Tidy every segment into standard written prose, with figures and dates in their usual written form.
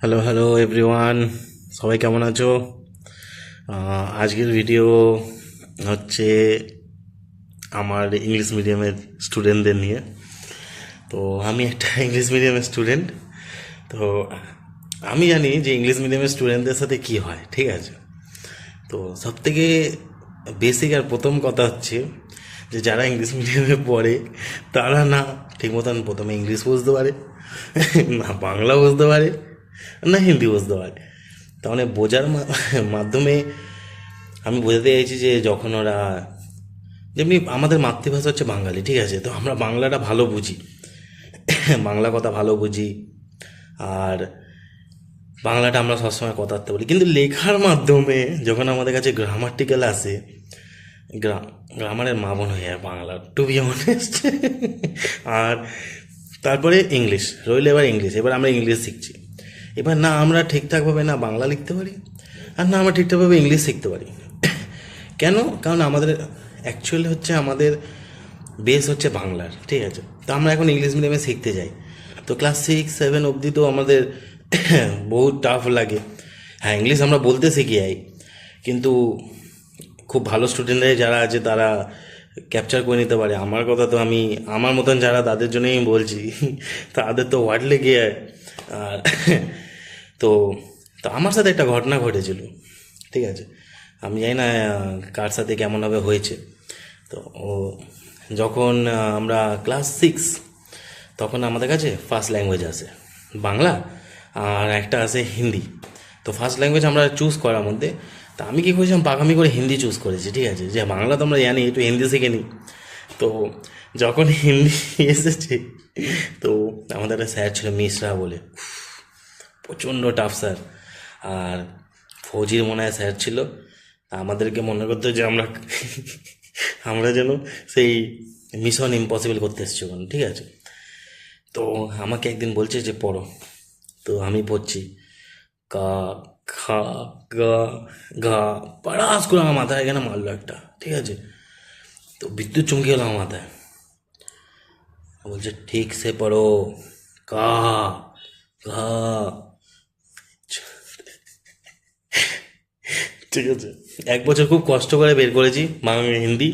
Hello hello everyone, সবাই কেমন আছো? আজকের ভিডিও হচ্ছে আমার ইংলিশ মিডিয়ামের স্টুডেন্টদের নিয়ে। তো আমি একটা ইংলিশ মিডিয়ামের স্টুডেন্ট। তো আমি জানি যে ইংলিশ মিডিয়ামের স্টুডেন্টদের সাথে কি হয়, ঠিক আছে? তো সবথেকে বেসিক আর প্রথম কথা হচ্ছে যে যারা ইংলিশ মিডিয়ামে পড়ে তারা না ঠিক মতন প্রথমে ইংলিশ বুঝতে পারে, না বাংলা বুঝতে পারে, না হিন্দি বুঝতে পারে। তার মানে বোঝার মাধ্যমে আমি বোঝাতে চাইছি যে যখন ওরা, যেমনি আমাদের মাতৃভাষা হচ্ছে বাঙালি, ঠিক আছে? তো আমরা বাংলাটা ভালো বুঝি, বাংলা কথা ভালো বুঝি, আর বাংলাটা আমরা সবসময় কথাতে বলি। কিন্তু লেখার মাধ্যমে যখন আমাদের কাছে গ্রামাটিক্যাল আসে, গ্রামারের মা বোন হয়ে যায় বাংলা, টু বি অনেস্ট। আর তারপরে ইংলিশ রইলে, এবার ইংলিশ, এবার আমরা ইংলিশ শিখছি। এবার না আমরা ঠিকঠাকভাবে না বাংলা লিখতে পারি, আর না আমরা ঠিকঠাকভাবে ইংলিশ শিখতে পারি। কেন? কারণ আমাদের অ্যাকচুয়ালি হচ্ছে আমাদের বেস হচ্ছে বাংলার, ঠিক আছে? তো আমরা এখন ইংলিশ মিডিয়ামে শিখতে যাই, তো ক্লাস 6-7 অবধি তো আমাদের বহুত টাফ লাগে। হ্যাঁ, ইংলিশ আমরা বলতে শিখে যাই, কিন্তু খুব ভালো স্টুডেন্টরা যারা আছে তারা ক্যাপচার করে নিতে পারে। আমার কথা তো আমি, আমার মতন যারা, তাদের জন্যই আমি বলছি। তাদের তো ওয়ার্ড লেগে যায়। আর তো তো আমার সাথে একটা ঘটনা ঘটেছিল, ঠিক আছে? আমি জানি না কার সাথে কেমনভাবে হয়েছে। তো ও যখন আমরা ক্লাস 6, তখন আমাদের কাছে ফার্স্ট ল্যাঙ্গুয়েজ আসে বাংলা, আর একটা আছে হিন্দি। তো ফার্স্ট ল্যাঙ্গুয়েজ আমরা চুজ করার মধ্যে, তা আমি কী করেছিলাম, পাকামি করে হিন্দি চুজ করেছি, ঠিক আছে? যে বাংলা তো আমরা জানি, একটু হিন্দি শিখে নিই। তো যখন হিন্দি এসেছে, তো আমাদের একটা স্যার ছিল মিশ্রা বলে, প্রচণ্ড টাফ স্যার। আর ফৌজির মনে হয় স্যার ছিল। আমাদেরকে মনে করতো যে আমরা আমরা যেন সেই মিশন ইম্পসিবল করতে এসেছি ওখানে, ঠিক আছে? তো আমাকে একদিন বলছে যে পড়ো। তো আমি পড়ছি, কা, খা, গা, ঘা, পাড়াস করে আমার মাথায় এখানে মারলো একটা, ঠিক আছে? তো বিদ্যুৎ চমকে গেল আমার মাথায়। বলছে ঠিক সে পড়ো, কা, ঘা। ঠিক আছে, 1 বছর খুব কষ্ট করে বের করেছি বাংলা হিন্দি,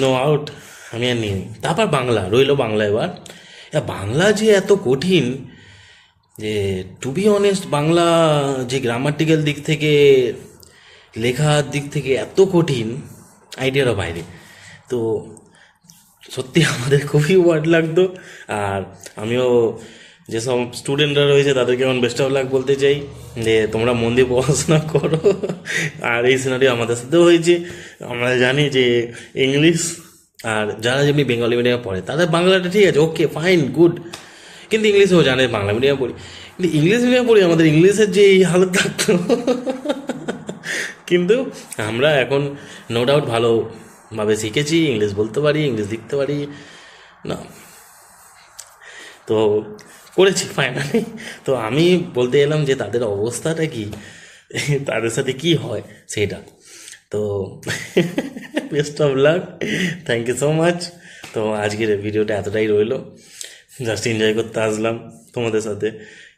নো আউট, আমি আর নিই। তারপর বাংলা রইলো, বাংলা। এবার বাংলা যে এত কঠিন, যে টু বি অনেস্ট বাংলা যে গ্রামাটিক্যাল দিক থেকে, লেখার দিক থেকে এত কঠিন, আইডিয়ারও বাইরে। তো সত্যি আমাদের খুবই ওয়ার্ড লাগতো। আর আমিও যেসব স্টুডেন্টরা রয়েছে তাদেরকে এখন বেস্ট অফ লাক বলতে চাই যে তোমরা মন দিয়ে পড়াশোনা করো। আর এই সিনারিও আমাদের সাথেও হয়েছে। আমরা জানি যে ইংলিশ, আর যারা যেমনি বেঙ্গলি মিডিয়ামে পড়ে তাদের বাংলাটা ঠিক আছে, ওকে ফাইন গুড, কিন্তু ইংলিশও জানে, বাংলা মিডিয়ামে পড়ি। কিন্তু ইংলিশ মিডিয়ামে পড়ি, আমাদের ইংলিশের যে এই হালত থাকতো। কিন্তু আমরা এখন নো ডাউট ভালোভাবে শিখেছি, ইংলিশ বলতে পারি, ইংলিশ লিখতে পারি না। তো করেছি ফাইনালি। তো আমি বলতে এলাম যে তাদের অবস্থাটা কি, তাদের সাথে কি হয় সেটা। তো best of luck, thank you so much. তো আজকের ভিডিওটা এতটাই রইলো, জাস্ট এনজয় করতে আসলাম তোমাদের সাথে।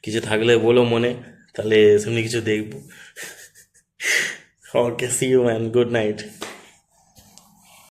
কিছু থাকলে বলো মনে, তাহলে সেমনি কিছু দেখবো। Okay, see you man, good night.